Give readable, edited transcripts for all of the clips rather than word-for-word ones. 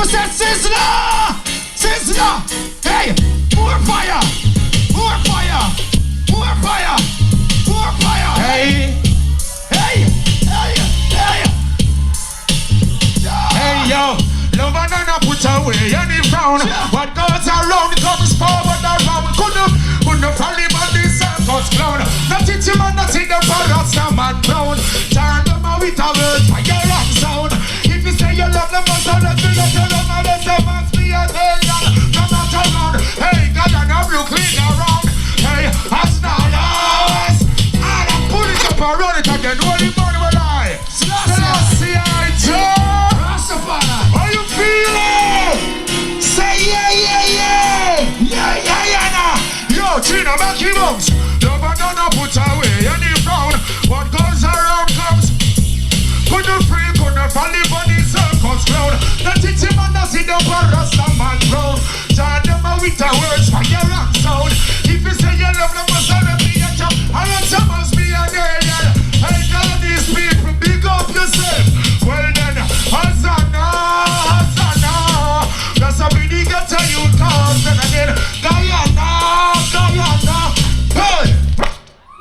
represent Sizzla! Sizzla! Hey! More fire! More fire! More fire! More fire! Hey! Hey! Hey! Hey! Hey yo! Love and honor put away any frown. What goes around comes forward around. Couldn't fall him on this circus clown. Not it him and not in the forest a man brown. Turn them out with a word fire and sound. If you say you love them, must have let you love them. And let them must be a alien. Come out around. Hey, Guyana, Brooklyn around. Hey, Astana. And I pull it up and run it again. What do you want to lie? Selassie, I do. How you feeling? Say yeah, yeah, yeah. Yeah, yeah, yeah, nah. Yo, Tina, make him bounce. Love and honor put away any frown. What goes around comes. Couldn't free, couldn't fall on the circus clown. The titty man does see the forest a man brown. Turn them out with the words fire and sound. If you say you love them, must have be a job. I want some must be an alien. Hey, all these people, big up yourself. Well then, Hosanna, Hosanna. That's how we get to you, cause then again, Guyana, Guyana. Hey!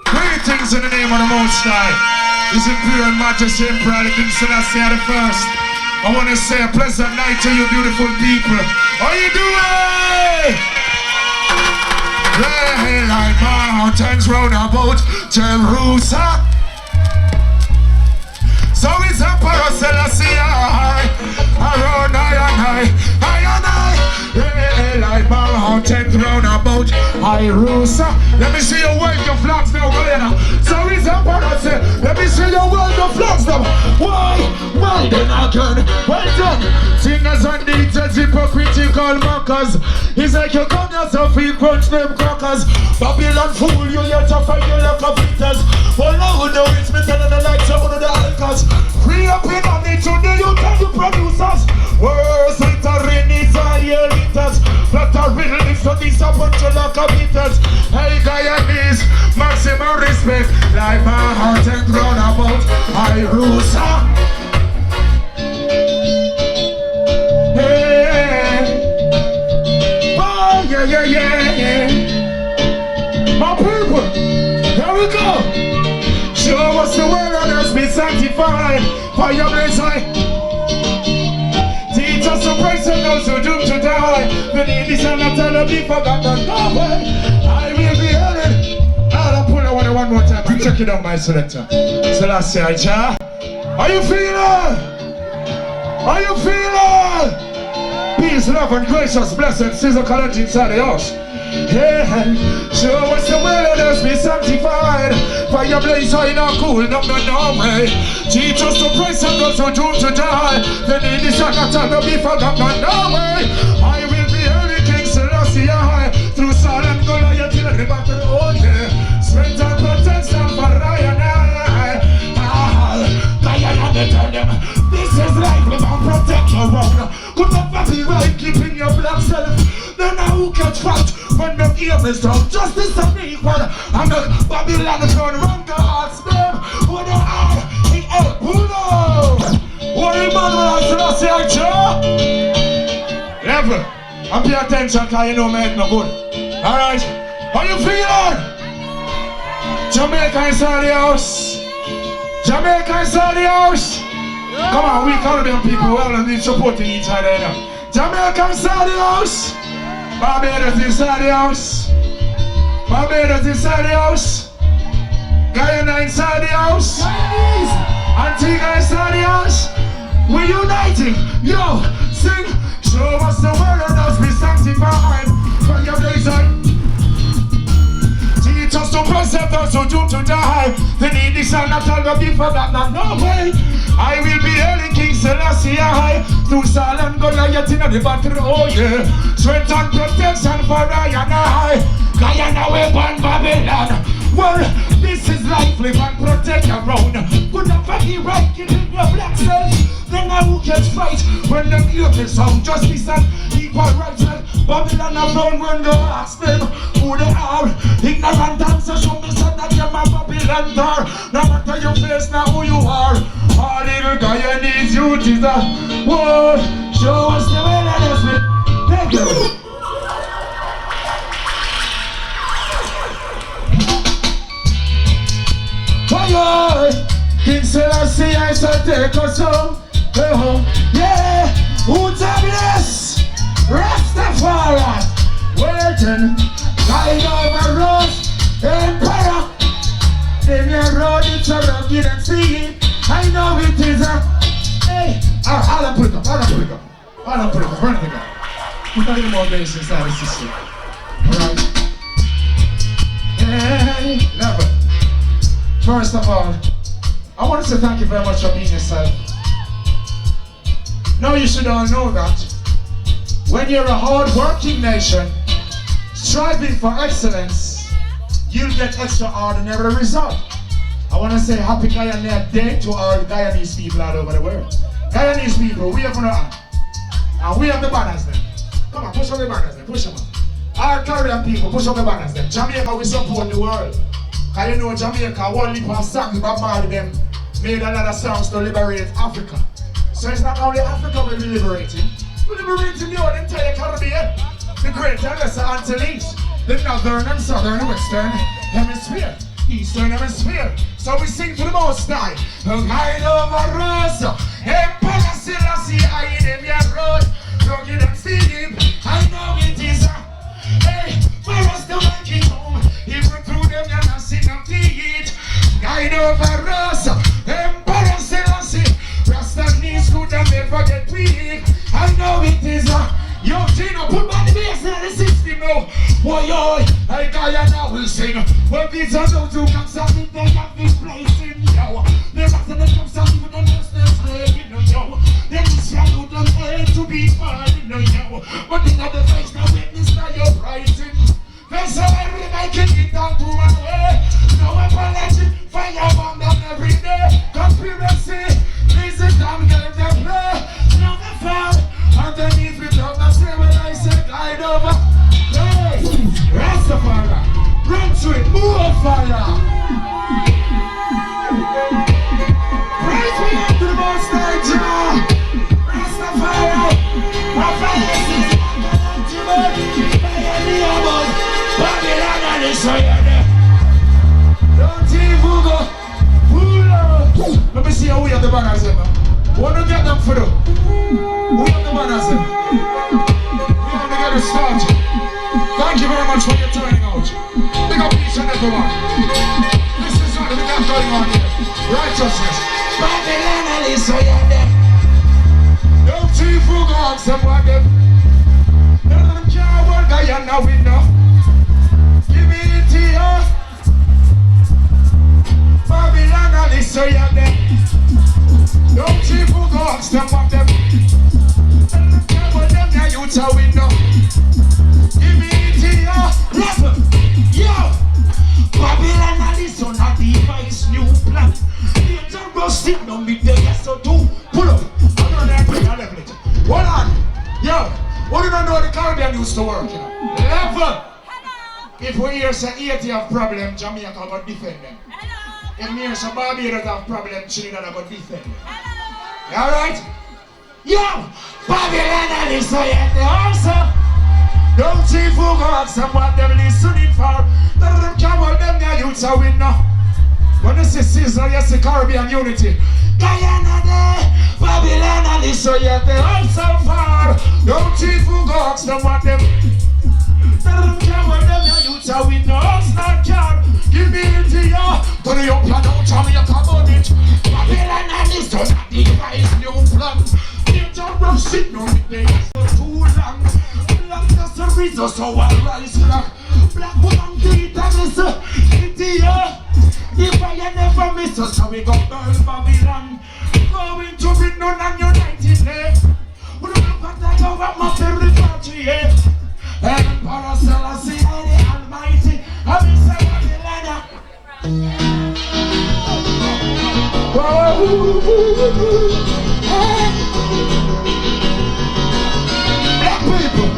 Greetings in the name of the Most High. His Imperial Majesty Emperor King Selassie the First. I want to say a pleasant night to you beautiful people. How you doing? Play like mountains round about Jerusalem. So it's Emperor Selassie around I and I. Hey, like mountains round about Jerusalem. Let me see you wave your flags now, Guyana. So it's Emperor Selassie. Let me see you wave your flags now. Why? Well then again. Well done. Singers and DJs, hypocritical mockers. It's like you come yourself, you crunch them crackers. Babylon fool you, yet to fight you like a beaters. Well now we know it's me telling the like some of the alcas. Free up in on it to the youth and the producers. Worse littering is all your litters. Not a riddle is to this a bunch of like a beaters. Hey Guyanese, maximum respect. Like my heart and grown about Irusa. Yeah, yeah, yeah. My people, here we go. Show us the world and us be sanctified. Fire blaze high. Teach us to praise and those who doomed to die. The need is not to be forgotten. No way. I will be heard. I'll pull it one more time and check it out, my selector. Selassie, Aja. How you feeling? How you feeling? Peace, love, and gracious blessing, Sizzla Kalonji inside the house. Yeah, show us the way, let us be sanctified. Fire blaze high, not cool, no way. Teach us to praise and those who doomed to die. The need is not to be forgotten, no way. I will be early King Selassie through Sal and Goliath till the battle, oh yeah. Strength and protection for Guyana. Guyana, they tell them, this is life, we don't protect your own. Could never be right, keeping your black self. Then now who catch fight when the game is done? Justice and equal. And the Babylon turn around to ask them what they are. Hey, who knows? What are you man when I say, Joe? Level. And pay attention because you know me ain't no good. Alright. How you feeling? Jamaica inside the house. Jamaica inside the house. Come on, we Caribbean people, we all need supporting each other now. Jamaica inside the house. Barbados inside the house. Barbados inside the house. Guyana inside the house. Antigua inside the house. We're uniting. Yo, sing. Show us the world and us be sanctified. For your days teach us to preserve those who doomed to die. The needy shall not ever be forgotten, no way. I will be hailing King Selassie through Sal and Goliath in the battle, oh yeah. Strength and protection for Guyana. Guyana, we born Babylon. Well, this is life, live and protect your own. Could never be right, killing your black cells. Then I will catch fight when the beauty sound. Justice and equal rights. Babylon around when they ask them who they are. Ignorant dancers show me son that you're my Babylon tar. No matter your face, now who you are. All little Guyanese youth is the world. Show us the way. Christ will take us home. Yeah, Utah bless, Rastafari, waiting, guide over us, Emperor. Then your road it's a rugged and steep. I know it is a. Hey, I'll put it up, I'll put it up, I'll put it up, run it up. Put a little more bass inside the system. Alright. Hey, never. First of all, I want to say thank you very much for being yourself. Now you should all know that when you're a hard-working nation, striving for excellence, you'll get extraordinary result. I want to say happy Guyana Day to all Guyanese people all over the world. Guyanese people, we have an hand. And we have the banners then. Come on, push up the banners then, push them up. Our Caribbean people, push up the banners then. Jamaica, we support the world. Because you know Jamaica, one leap of songs, Bob Marley them made a lot of songs to liberate Africa. So it's not only Africa we're liberating the whole entire Caribbean. The Great and Lesser Antilles, the Northern and Southern and Western Hemisphere, Eastern Hemisphere. So we sing to the Most High. Guide over us, Emperor Selassie, I in your road, rugged and steep. I know it is hey, for us to make it home. Even through them, you're not seeing them to eat. Guide over us, Emperor Selassie. Rasta knees good and never get weak. I know it is yo, Gino, put back the bass in the system now. Why, yo, I Guyana will sing. Well, these are those who can stop me, they have this place in yo. They rest in the comes out, even on this slave, yo. They swallow them head to be fine, yo. But in the face, now witness now you're rising. There's so every night can get down to my way. No apology, fire bomb them every day. Conspiracy, please sit down, get them play. No, the fall, underneath me, don't say when I say guide over. Hey, Rastafari, run to it, move on fire. Praise me up to the most stage, Rastafari, my fire is Babylon and the Soyane. Don't even go. Let me see how we have the banners in. Want to get them for them? We have the banners in. We have to get it started. Thank you very much for your turning out. Big up each and everyone. This is what we got going on here. Righteousness. Babylon and the Soyane. Don't even go ask them what them. None of them care what Guyana we know. Give me it to you. Babylon and the Soyane. Don't even go ask them what them. None of them care what them now you tell we know. Give me it to you. Listen, yo. Babylon and the Son of device new plan. They don't go stick no me there, yes or do. Pull up. I'm not there to level it. Hold on. Yo. What do you know the Caribbean used to work, you know? Never! If we hear say Haiti have problem, Jamaica got defend them. If we hear say Barbados have problem, Trinidad got defend them. Alright? Yo! Babylon and the Soyane also! Don't see who go ask them what them listening for. None of them care about them, their youths are win now. When you see Sizzla, you see Caribbean unity. Guyana Day, Babylon and the Soyane also far. Don't even go ask them what them. None of them care what them, their youths are win now. It's not care. Give me it to you. Turn it up, don't tell me you come on it. Babylon and the Soyane device new plan. They don't run shit, no, they are too long. Black just a reason, so I rise black. Black woman do it and miss it to you. The fire never miss us, so we go burn Babylon. Going to be known and united, eh? We don't have to go up my very country, eh? And Paracel, see the Almighty, and we say Babylon. Black people,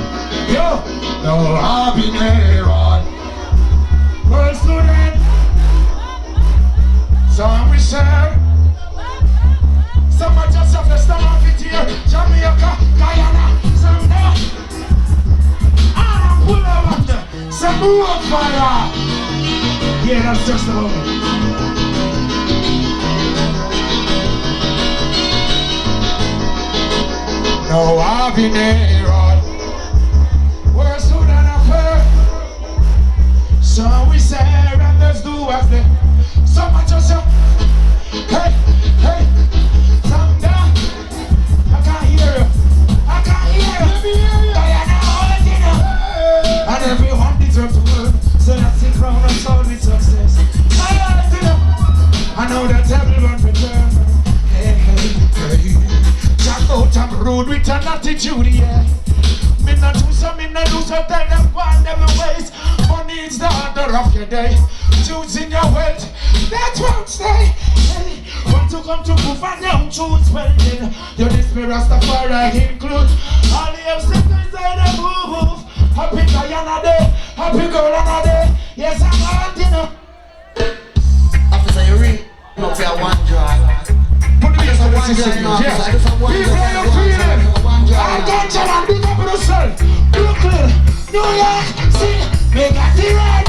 yo, no happy day, on. World student. So we share. Some just of the star of it here. Jamaica, Guyana, some there. Pull out some more fire. Yeah, that's just a moment. no I've been there. Worse than a fair. So we say, let's do what's there. So much of some. Hey, hey, from there. I can't hear you. I can't hear you. Guyana holding up. And everyone deserves to work. So that's it round and solve with success. I know the devil won't return. Hey, hey, hey. Jack out and rude with an attitude, yeah. Me not do some, tell them one every ways. Money is the order of your day. Choosing your wealth, that won't stay. Hey, want to come to proof and young choose spending. Your despair Rastafari include all the upsetters that are move. Happy Guyana day, happy girl on a day. Yes, I'm haunting you. Officer, you read? No, we are one drive. Put me in the system, yes. People are feeling. I'm going to and big up yourself. Brooklyn, New York, see, we got the right.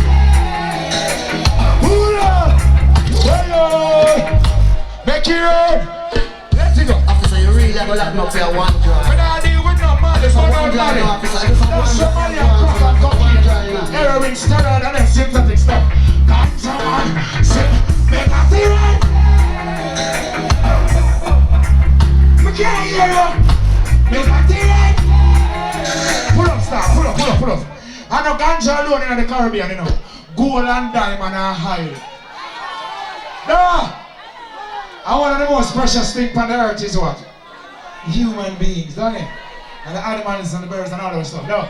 Pull up, make it run. Let's go. Officer, you really have to let me up here one drive. When I deal with no money, Just a one drive, no, officer. Just a one Somebody a crack and cocaine. Heroin, steroid, and then synthetic stuff. Ganja man, see, we got the right. We can't hear you. We got the right. Pull up, star, pull up. I know ganja alone in the Caribbean, you know. Gold and diamond and high. No! And one of the most precious things on the earth is what? Human beings, don't it? And the animals and the birds and all that stuff. No?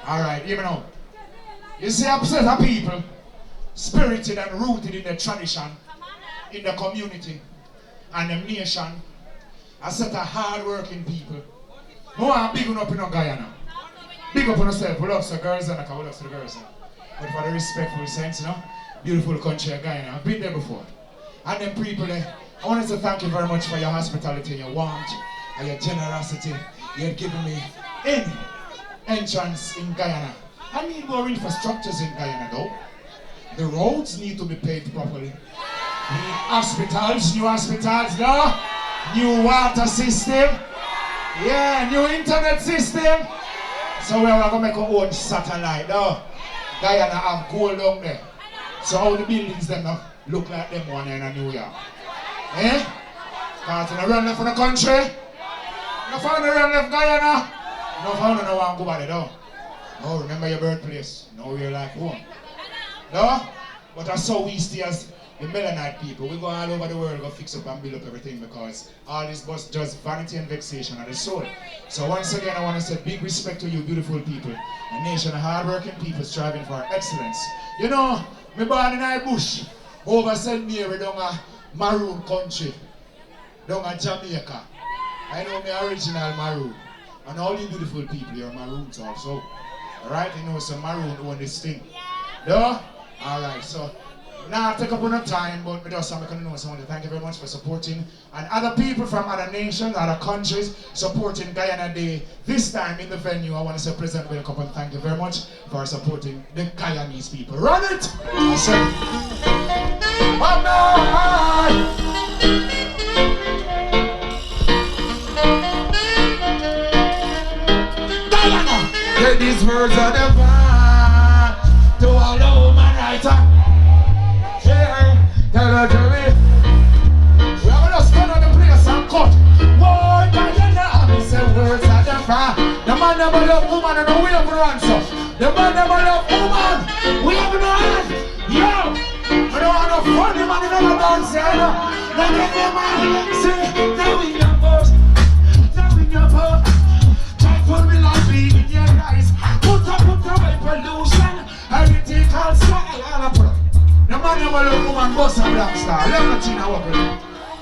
Alright, hear me now. You see, a set of people spirited and rooted in the tradition, in the community, and the nation. A set of hard-working people. No, I'm big up in Guyana. Big up on yourself. We love the girls and we love the girls. But for the respectful sense, you know, beautiful country of Guyana. I've been there before. And them people there, I want to thank you very much for your hospitality, your warmth, and your generosity. You have given me any entrance in Guyana. I need more infrastructures in Guyana though. The roads need to be paved properly. We need hospitals, new hospitals, no? New water system. Yeah, new internet system. So we're going to make our own satellite, no? Guyana have gold down there. So all the buildings them look like them one in New York. Eh? Because in the run left for the country, no found the run left Guyana, no found no one go by the door. No, remember your birthplace. No, we're like home. No? But that's how we stay as the Melanite people. We go all over the world, go fix up and build up everything because all this was just vanity and vexation of the soul. So once again, I want to say big respect to you beautiful people. A nation of hard-working people striving for excellence. You know, me born in a bush, over St. Mary down a maroon country, down a Jamaica. I know me original maroon. And all you beautiful people, you're maroons also. Alright, you know some maroon own this thing. No? Alright, so now take up enough time, but we just want to know someone to thank you very much for supporting and other people from other nations, other countries supporting Guyana Day. This time in the venue, I want to say pleasant welcome and thank you very much for supporting the Guyanese people. Run it! I said, oh no! Guyana! Get these words of the to all the woman writer. Tell her to me. We are gonna stand on the place and cut. Boy, Guyana, and me say words at the fire. The man never love woman and we have no answer. The man never love woman, we have no hand. Yo, I don't want no funny man in the dance. Now get the man, say, now in your post, now in your post. Try for me like being in your eyes. Put away pollution, everything called style and a product. The man never love woman bust a black star. Let me see now what we do.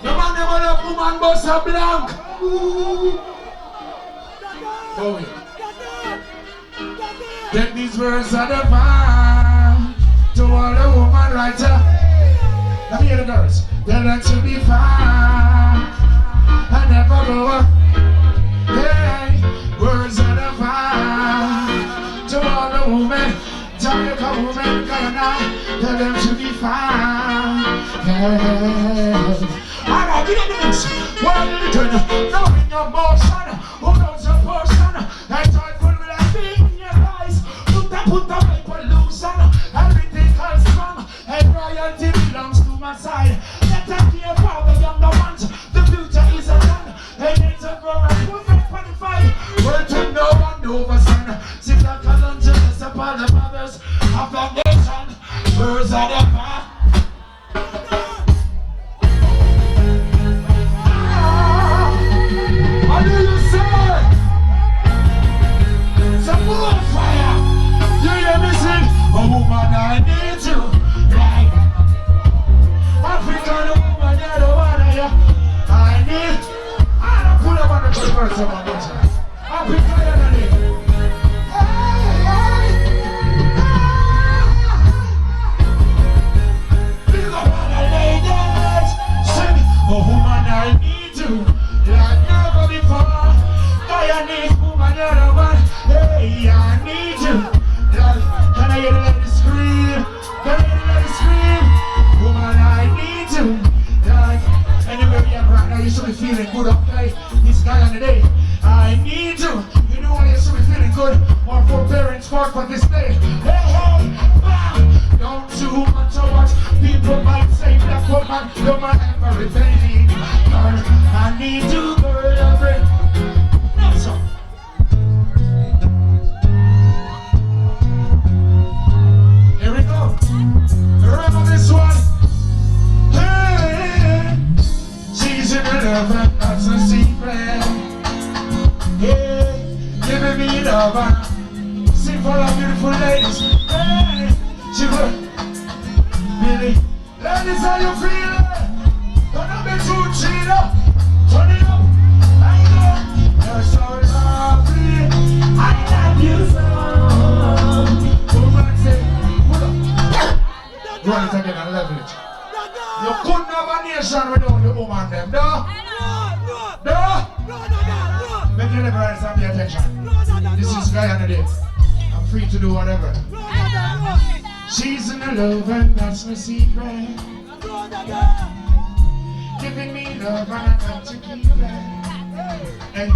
The man never love woman bust a blank. Go away. Get these words of the man to all the woman writer. Let me hear the girls. Tell them to be fine and never go. Hey, words of the man to all the women. Jamaica women, Guyana, tell them to be fine. Yeah. Alright, get in the mix. What are you doing? Now in your motion, who knows first time I'm going to happy Guyana Day. Big up all the ladies. Sing, oh woman I need you like never before. Guyanese woman you're the one. Hey, I need you. Like, can I hear the ladies scream? Can I hear the ladies scream? Woman I need you. Like, anywhere we are right now you should be feeling good, okay? It's Guyana Day. I need you. You know why you should be feeling good? Our forbearance fought for this day. Hey, hey, bam! Don't too much of what people might say. Black woman, you're my everything. Girl, I need you, girl, every. Now, so. Here we go. Remember this one? Hey, she's in love and that's a secret. Hey, giving me love and sing for our beautiful ladies. Hey, she will. Really, ladies, how you feeling? Don't be too cheater. Turn it up. I know you're so lovely. I love you so. Woman say, pull up. Run it again and level it. You couldn't have a nation without the woman them, no? No? Make your liberals and pay attention. This is Guyana Day. I'm free to do whatever. She's in the love and that's my secret. Giving me love and I got to keep it. Hey.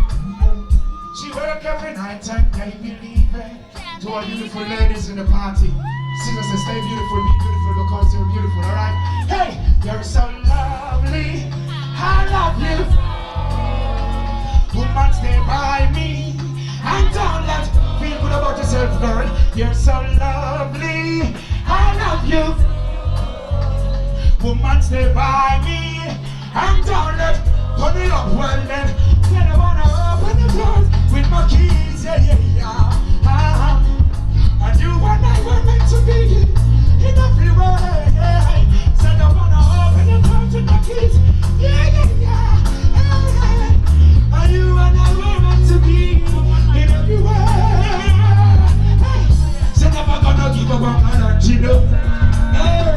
She work every night and I believe it. To all beautiful ladies in the party, Sizzla says stay beautiful, be beautiful because you're beautiful, alright? Hey, you're so lovely, I love you. Woman, stay by me and don't let feel good about yourself, girl. You're so lovely, I love you. Woman, stay by me and don't let put it up well then. Then I wanna open the doors with my keys, yeah, yeah, yeah. And you and I were meant to be in every way. Said I wanna open the doors with my keys, yeah, yeah, yeah. And you and I were meant to be in every way. Said never gonna give up on Kalonji, no. Hey.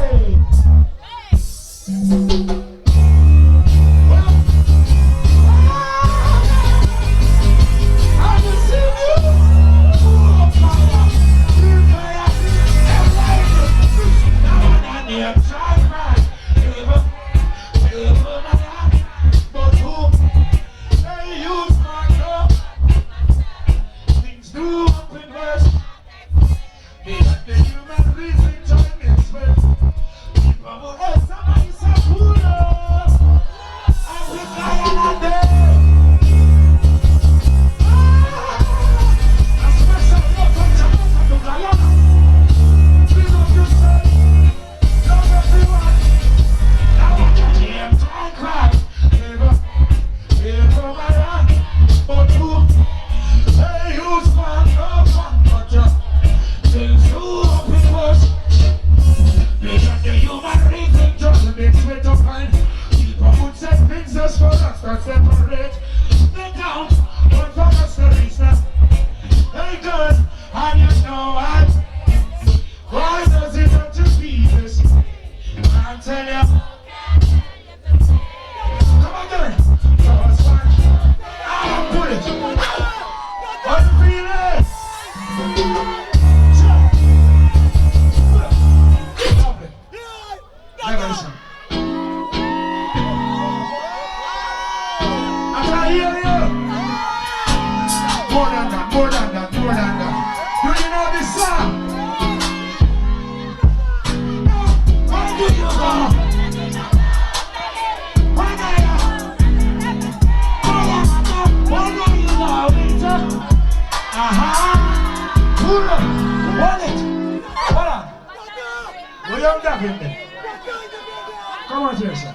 Come on here, sir.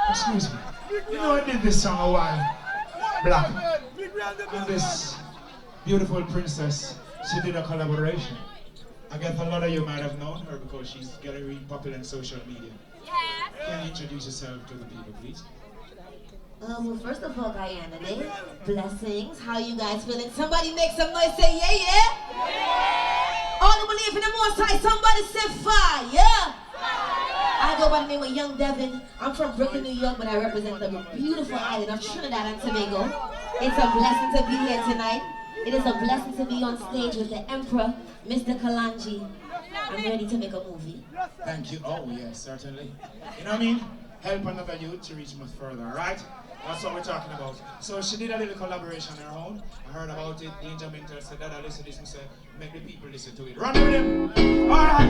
Excuse me. You know I did this song a while back. And this beautiful princess, she did a collaboration. I guess a lot of you might have known her because she's getting really popular in social media. Can you introduce yourself to the people, please? Well, first of all, Guyana Day, blessings. How you guys feeling? Somebody make some noise, say yeah, yeah. All who believe in the Most High, somebody say fire, yeah. I go by the name of Young Devin. I'm from Brooklyn, New York, but I represent the beautiful island of Trinidad and Tobago. It's a blessing to be here tonight. It is a blessing to be on stage with the Emperor, Mr. Kalonji. I'm ready to make a movie. Thank you. Oh, yes, certainly. You know what I mean? Help another youth to reach much further, all right? That's what we're talking about. So she did a little collaboration on her own. I heard about it. The Jamaica said that I listen to this and said, make the people listen to it. Run with him. All right.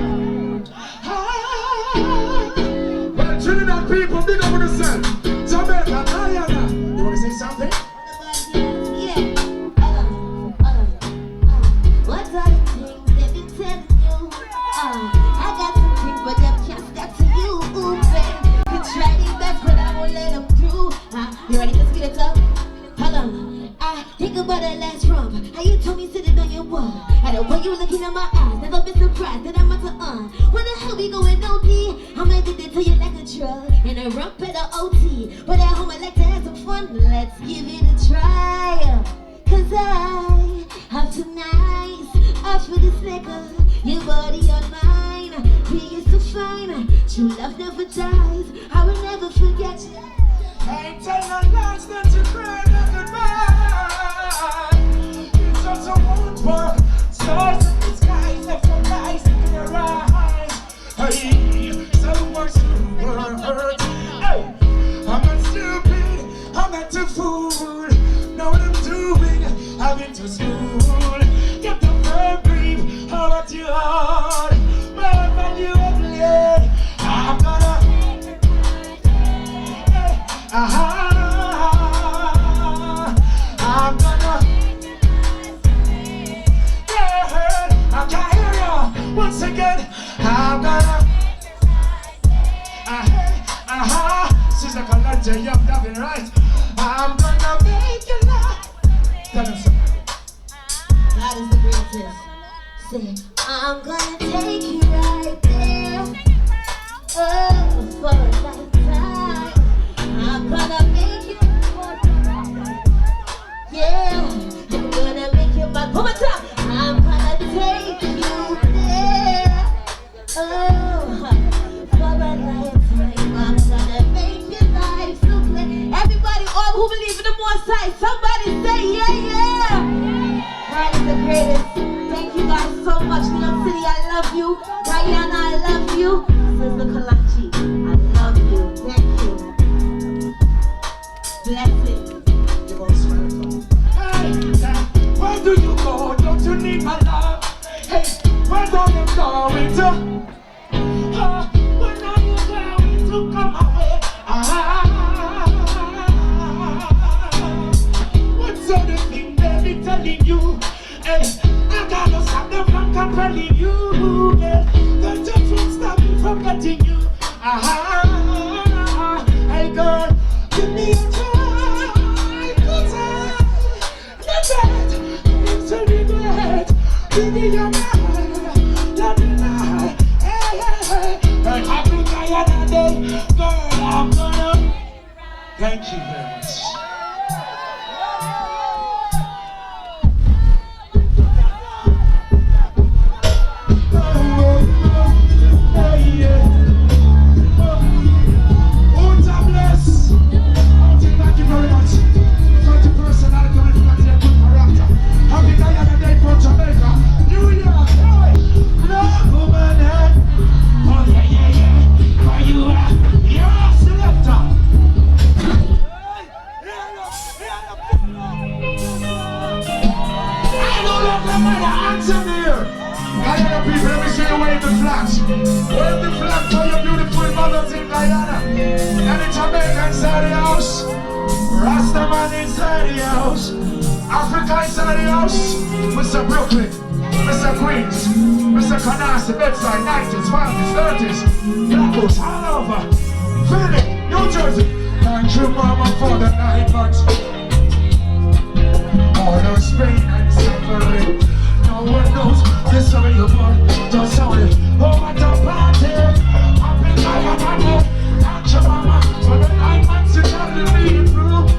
Well, Trinidad people, big up on yourself. Jamaica, Guyana. You want to say something? Yeah. What are the things they've been telling you? I got some things, but them can't step to you. Ooh, baby. You try your best, but I won't let them through. You ready to speed it up? Hold on. I think about that last rump. How you told me sitting on your wall. I the way you looking in my eyes. Never been surprised that I'm about to when the hell we going OD? I'm addicted to you like a drug. And a rump at the OT. But at home I like to have some fun. Let's give it a try. Cause I have tonight. Off for this liquor. Your body on mine. We used to find true love never dies. I will never forget you. I ain't tell no lies that you cry no goodbye. It's just a wound for stars in the skies that for lies in your eyes. Hey, so much hurt. Hey, I'm not stupid, I'm not a fool. Know what I'm doing, I've been to school. Get the firm brief, how about your heart? Wherever you have laid, I'm gonna I'm gonna I can't hear you once again. I'm gonna Sizzla Kalonji, Young Devin, right? I'm gonna make you laugh. Tell them so. God is the greatest. Say, I'm gonna take you right there. Oh, for a lifetime. I'm gonna make you yeah, I'm gonna make you my one more time. I'm gonna take you there. Oh, for a lifetime. I'm gonna make your life so clear. Everybody, all who believe in the Most High, somebody say yeah, yeah. God is the greatest. Thank you guys so much. New York City, I love you. Guyana, I love you. Sizzla Kalonji, I love you. Thank you. Blessings. Hey, where do you go? Don't you need my love? Hey, where are you going to? When are you going to come away? What's the thing baby telling you? Hey, I gotta stop them from compelling you. Yeah, that just won't stop me from getting you. Hey girl, give me a try. Give me your mind, let me lie. Hey, hey, hey. Hey, happy Guyana Day, girl, I'm gonna. Thank you very much. Oh, God bless. Thank you very much. Got your personality, got your good character. Happy Guyana Day for Jamaica. New York, hey, love woman, oh yeah, yeah, yeah. Where you at? You're a selector. I don't know the man answer there. Guyana people, let me see you wave the flags. Wave the flag for your beautiful mothers in Guyana. And the Jamaica inside the house. Rastaman inside the house. Africa inside the house. Mr. Brooklyn, Mr. Queens, Mr. Canasta, Bedside, 90s, 40s, 30s, Blackos, all over. Philly, New Jersey. Thank you, mama, for the 9 months. All those pain and suffering. No one knows this how you born. Just how it. Oh, what a party. Happy Guyana Day. Thank you, mama, for the 9 months you carried me through.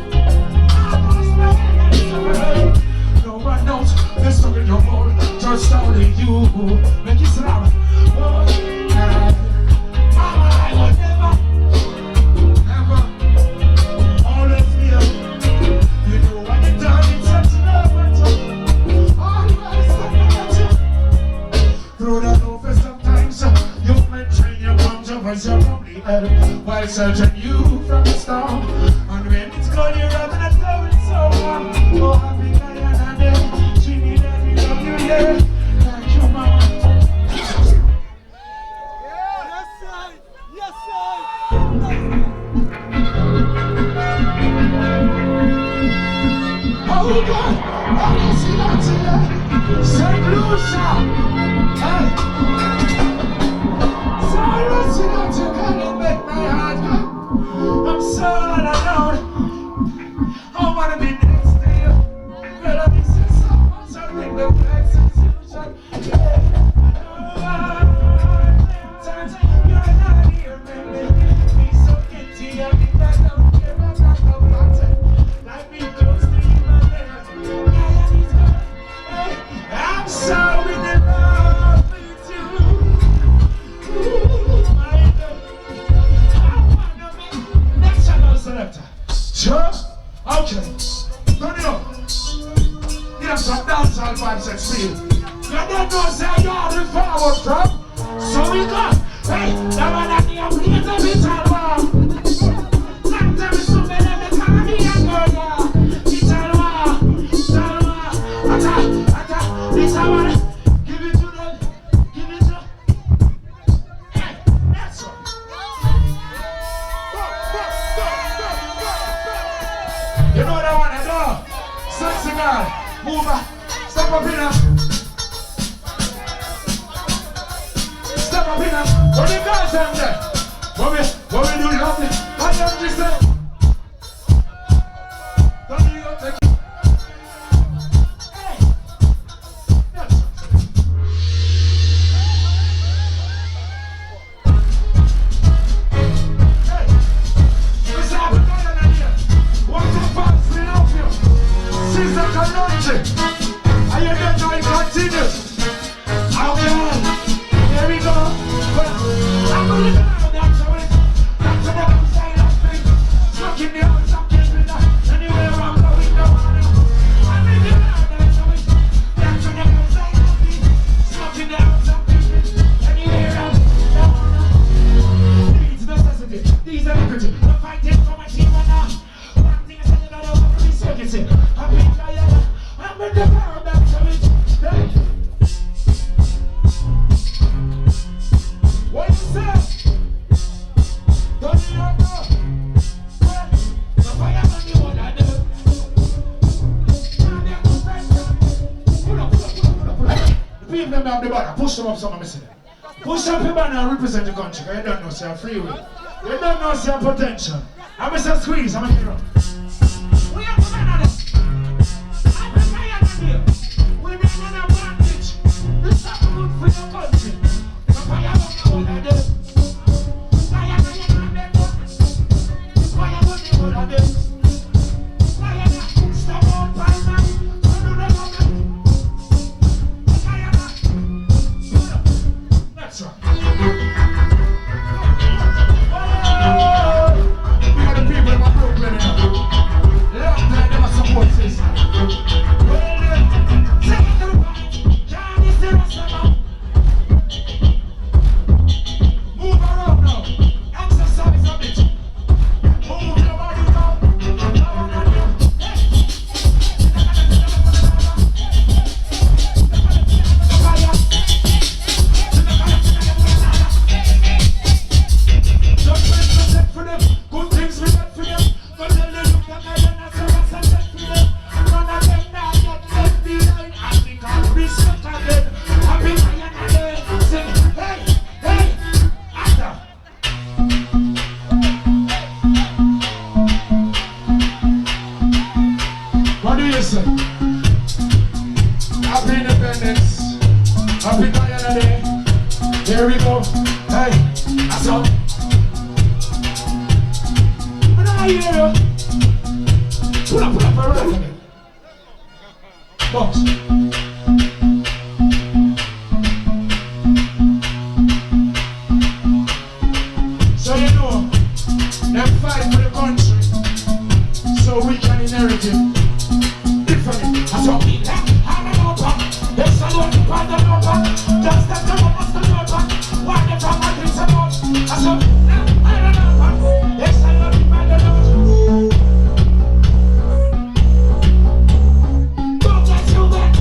so all alone. I wanna be next to you. Girl, I miss you so much. I bring the flex and solution. Yeah, I know times you're not here, baby. Be so guilty, I mean I don't care about that no matter. Like me close to you, my name. Yeah, he's good. Hey, I'm so in love with you. Ooh, my God. I wanna be next channel selector. Sure? Okay. Turn it up. Give them some dancehall vibes and feel. You don't know say you're the forward from. So we go. Hey, the one that you please a bit all warm. Long time is so many, let me call me and go there. It's all warm. It's all warm. Atta. This I want. Give it to them. Give it to. Hey, that's all. You know what I want to do? Sexy girl, move up, step up in her. Step up in her. What the girls them there? What we do lovely? How young she say? Don't you go take it? Hey, that's hey, Mr. Guyana here. One two five, we love you. Sizzla Kalonji. Are you there now? It continues. Okay, here we go. I'm gonna go down to it. That's what I'm saying. Stuck in the house, I'm keeping that. Anywhere I'm going, no one. I'm in the house, that's what I'm saying. Stuck in the house, I'm keeping. Anywhere I'm going. Needs necessity. These are liberty. I'm fighting for my team right now. One thing I said, you gotta over me, so you see. I'm in Guyana. I'm in the power, that's what it's. Hey. What you say? Don't you know? Well, the fireman you wanna do. Pull up. The people them have the banner, push them up some of me say. Push up your banner and represent the country, because you don't know say a free will. You don't know say a potential. I'm Mr. Squeeze, I'm a hero. We have a man on this. I'm a Guyana here. We need an advantage. This is good for your country. The fireman you wanna do. Guyana you wanna do. Fireman you wanna do. Guyana, stop all time now. Don't do that again. Guyana, pull up. Next one. We got the people in my Brooklyn now. Long time they must support this. Well then, take it to the point. Can't you see what's up? Move around now. Exercise a bit. Move your body now. Down on you. Hey. Just represent for them. Good things we got for them. But then they look at me and I say, what's a set for them? None of them now get left behind. And we can't be stuck again. Happy Guyana Day. Sing, hey, after. What do you say? Happy Independence. Happy Guyana Day. Here we go. Hey, that's all. When I hear you, pull up, again. Box. So you know, them fight for the country, so we can inherit it. Different. That's all. I'm an open. There's a lot of people open. Just that the one must be open. Why the fuck I think about? That's all. I don't know. There's a lot of people open. Don't get you back.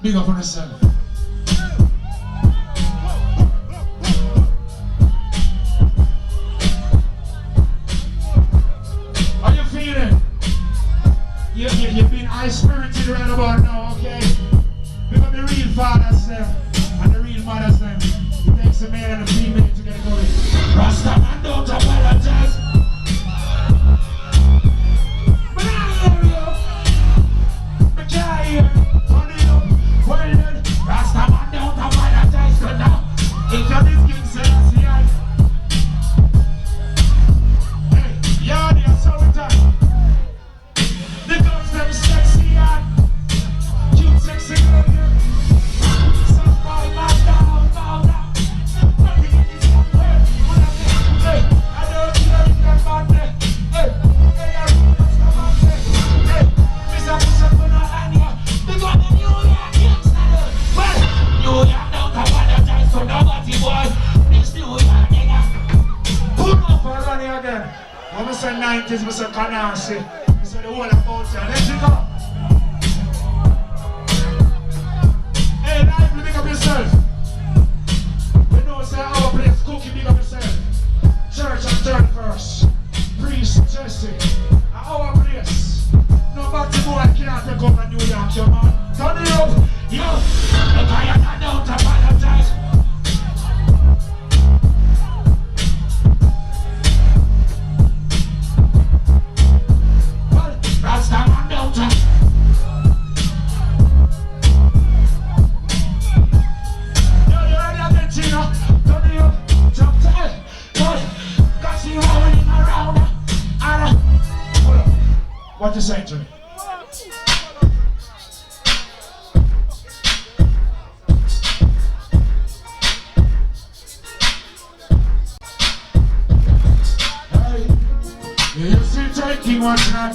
Big up on yourself. How you feeling? You've been high-spirited right about now, okay? Big up the real fathers them and the real mothers them. It takes a male and a female to get going. Rasta man don't apologize. But I hear you. But I hear you. Well then, Rasta man don't apologize to now. If you're this king says, yeah. Hey, yeah, they're so tight. The girls them sexy and cute sexy girl here. Some boy man down. Nothing in this somewhere. Hey, I don't care if you're bad there. Hey, I really must have bad there. Hey, Mr. Push-up on our hand here. They got the New York gangster there. Well, New York don't apologize to nobody, boy. This New York nigga. Pull up and run here again. When we say 90s, we say Canarsie. We say the whole of outside. Let's go. Hey, Lively, big up yourself. You know, say our place, Cookie, big up yourself. Church and 31st. Priest, Jesse. Our place. No batty boy can't take over New York, yo man. Turn it up. Yo, the Guyana don't apologize. Well, Rasta man don't Yo, you ready again, Tina? Turn it up. Jump to it. Got you rolling around. Hold up. What you saying to me? Hey, you see taking what's not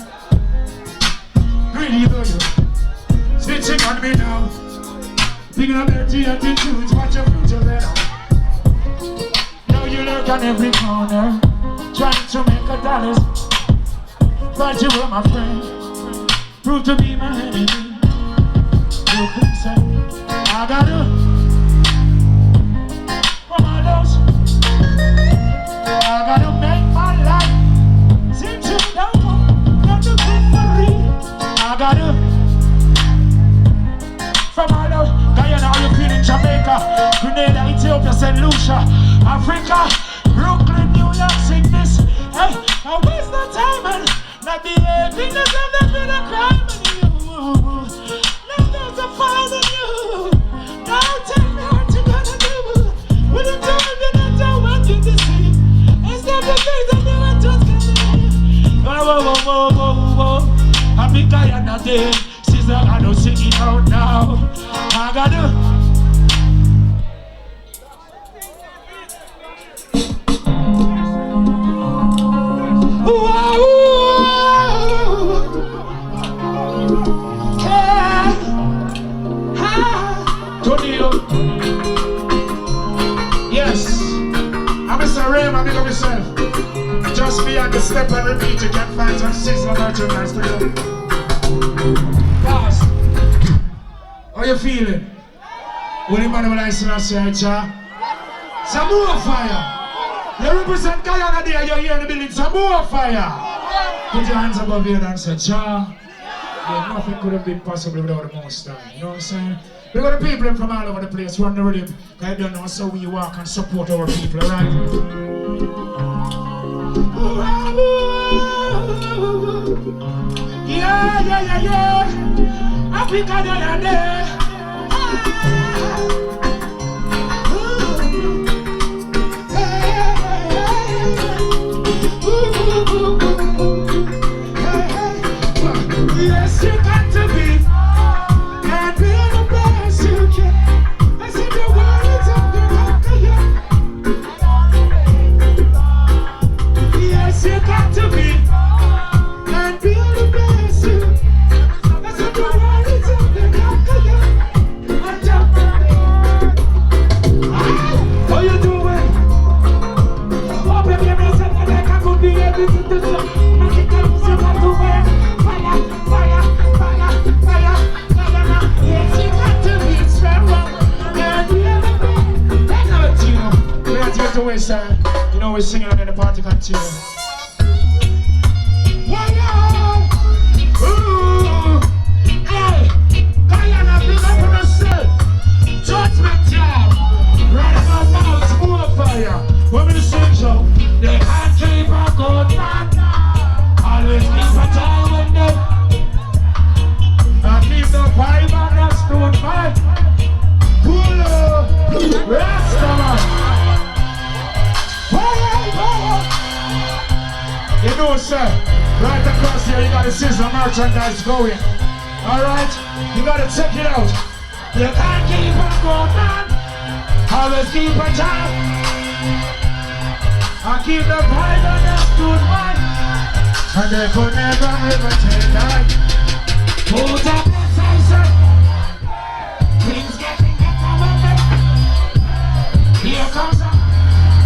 really do you? Snitching on me now. Picking up dirty attitudes, watch your future better. Now you lurk on every corner, trying to make a dollars. But you were my friend, proved to be my enemy. You could say, I gotta from all those. I gotta make my life seem to know not to be free. I gotta from all those. Guyana, how you feeling? Jamaica, Grenada, Ethiopia, St. Lucia, Africa, Brooklyn, New York, sickness. Hey, I waste no time and not behaving as if there's been a crime in you. Now there's a fire in you. Now tell me what you gonna do. Will you tell me that I don't want you to see? Instead of things that you want to believe. Whoa. I think I am not there. Sizzla, I don't sing it out now. I gotta. Yes, I'm Mr. Raymond, big up yourself. Just be on the step and repeat, you can find some Sizzla merchandise for you. Boss, how you feeling? What the man will I say, cha? Some more fire. You represent Guyana there, you're here in the building, some more fire. Put your hands above your head and say, cha. Yeah, nothing could have been possible without the Most High. You know what I'm saying? We got the people from all over the place run the rhythm. I don't know so we walk and support our people, right? Yeah. Africa, they're there. Yes, you got to be. And be the best you can. I said the words of the rock. Yes, you got to be. And be the best you can. I said the words of the rock. we sing it and then the party continue. Ooh, hey, Guyana, big up on yourself. Judgment job. Right about now, it's more fire. When we sing show, they can't keep a good man. Always keep a time when they and keep the vibe and the stood by. Pull up, Rastaman. You know, sir, right across here you got the Sizzla merchandise going. Alright? You gotta check it out. You can't keep a good man. Always keep a job. And keep the vibe and the stood by. And they could never ever take that. Put up the sensor. Things getting better with it. Here comes a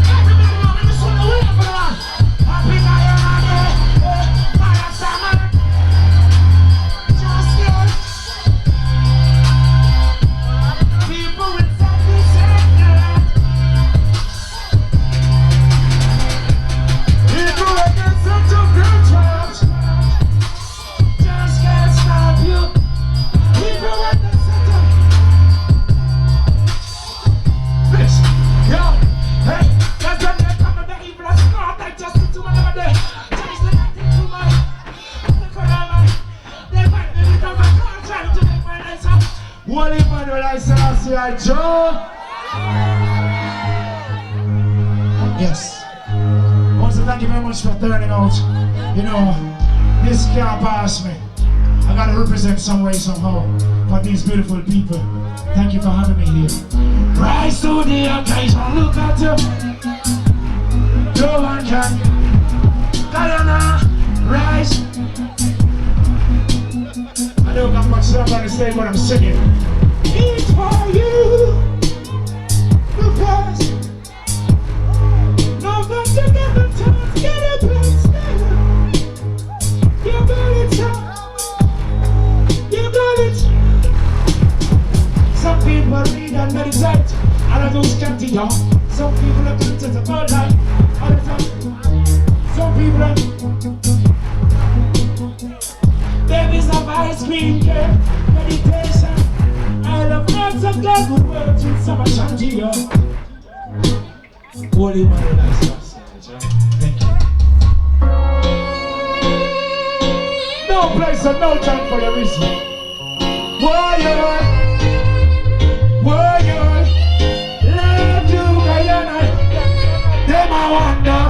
everybody want me to swing the wheel for the one. Happy Guyana, fire summer. Just good. People with something sacred. People with such a great church. Just can't stop you. People with the such a bitch. Yo, hey, that's when they come to the evil as God. I just need to another day. Change the light into my they fight me with my car trying to make my life up. Holy Manuel, I said, I see I Joe. Yes. Once again, thank you very much for turning out. You know, this can't pass me. I gotta represent some way, somehow, for these beautiful people. Thank you for having me here. Rise to the occasion, look at you. No one can. Guyana, rise. I don't got much stuff on the stage, but I'm singing. It's for you. The past. No one to get the time, get a place. You got it, you got it. Some people read and meditate, and I do can't y'all. Some people are content about life all the time. Some people are babies of ice cream, yeah, meditation. I love lots of God who works with some Ashanti, yo. Holy Mother, that's thank you. No place and no time for your reason. Warrior, warrior, love you, Guyana. Them I wonder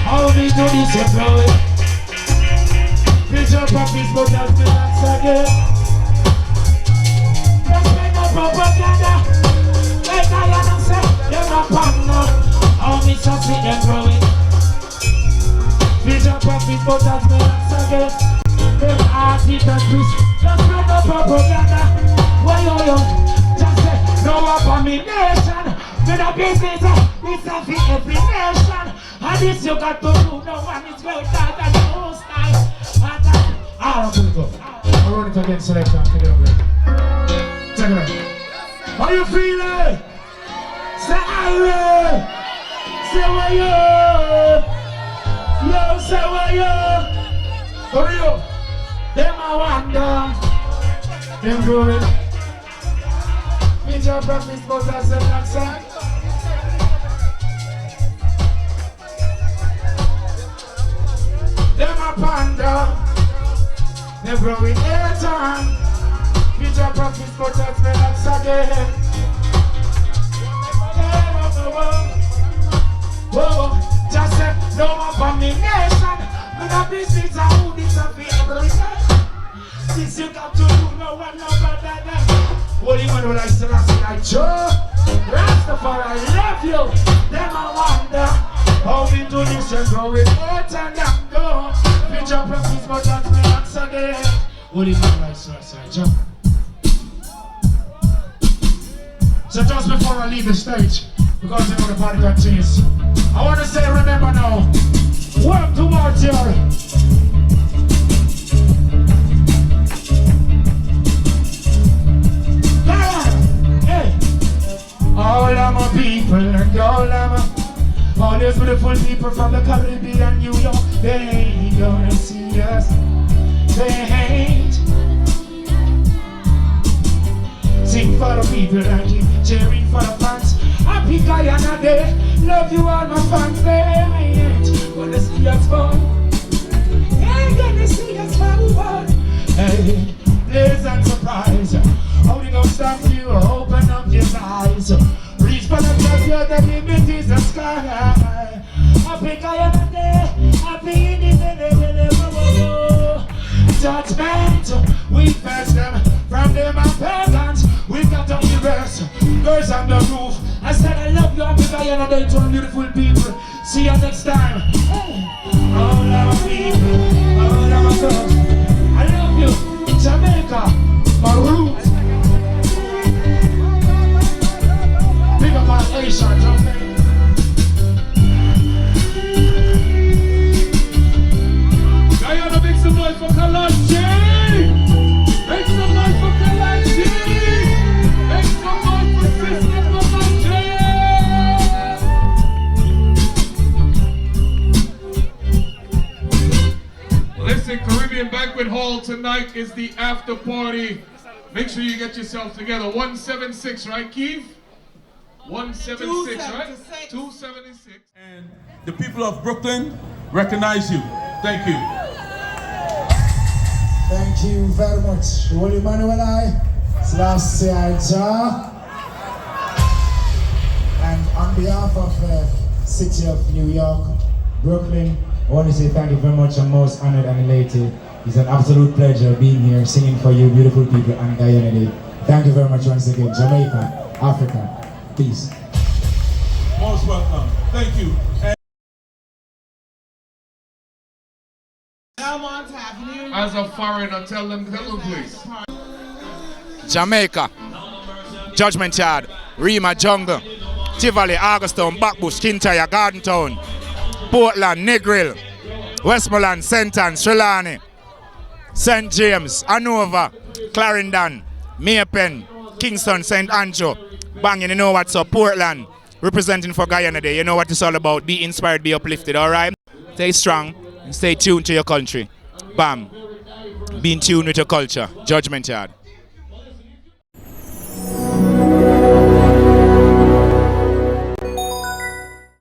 how we do this and blow it. Picture puppies, but that's the answer again. Let's make no propaganda. Like Guyana said, them a partner. How me just see them grow it. Picture puppies, but that's the answer again. Them artists and priests, just make no propaganda. Why yo, just say no abomination. Me no business, it's a for every nation. And this you got to do, no one is greater than the whole style. I'll put it up. I'll run it again, selection, take it up there. Check it out. How you feeling? Say I will. Say where you. Yo, say where you. Hurry up. Them I wonder, them growing. Meet your breakfast, but that's the black side. Them a panda, them growing every time. Meet your breakfast, but that's the black side. Whoa, just say no abomination. We not business, I who this a favor. This you got to do, no one no better than Holy Manuel, I still see like Joe. Rastafari, I love you. Then I wonder how we do this and go with it and I'm gone. Picture practice, but that's me once again. Holy Manuel, I still see like Joe. So just before I leave the stage, because you know the party continues, I want to say, remember now, work towards your all of my people and all there's beautiful people from the Caribbean, New York. They ain't gonna see us. They ain't. Sing for the people and keep cheering for the fans. Happy Guyana Day. Love you all my fans. They ain't gonna see us fall. They ain't gonna see us fall. Hey, pleasant surprise. Holding up stuff you, open up your eyes. Reach for the treasure, the limit is the sky. Happy Guyana Day, happy independence. Judgment, we face them from them and pagans. We got on the rest, girls on the roof. I said I love you, happy Guyana Day to all beautiful people. See you next time. Hey. All our people, all our girls. I love you, Jamaica, my roots. Big up our Asian, Jamaica. Guyana, make some noise for Kalonji! Make some noise for Kalonji! Make some noise for Sizzla Kalonji! Listen, Caribbean Banquet Hall tonight is the after party. Make sure you get yourself together. 176, right, Keith? 176, right? 276. And the people of Brooklyn recognize you. Thank you. Thank you very much. Holy Emmanuel Selassie Jah. And on behalf of the city of New York, Brooklyn, I want to say thank you very much. I'm most honored and elated. It's an absolute pleasure being here, singing for you beautiful people on Guyana Day. Thank you very much once again. Jamaica, Africa, peace. Most welcome. Thank you. And As a foreigner, tell them please. Jamaica, Judgment Yard, Rima Jungle, Tivoli, Augustown, Backbush, Kintyre, Garden Town, Portland, Negril, Westmoreland, St. Anne, Trelawney, St. James, Hanover, Clarendon, Maypen, Kingston, St. Andrew, Banging, you know what's up, Portland, representing for Guyana Day. You know what it's all about. Be inspired, be uplifted, alright? Stay strong and stay tuned to your country. Bam. Be in tune with your culture. Judgment Yard.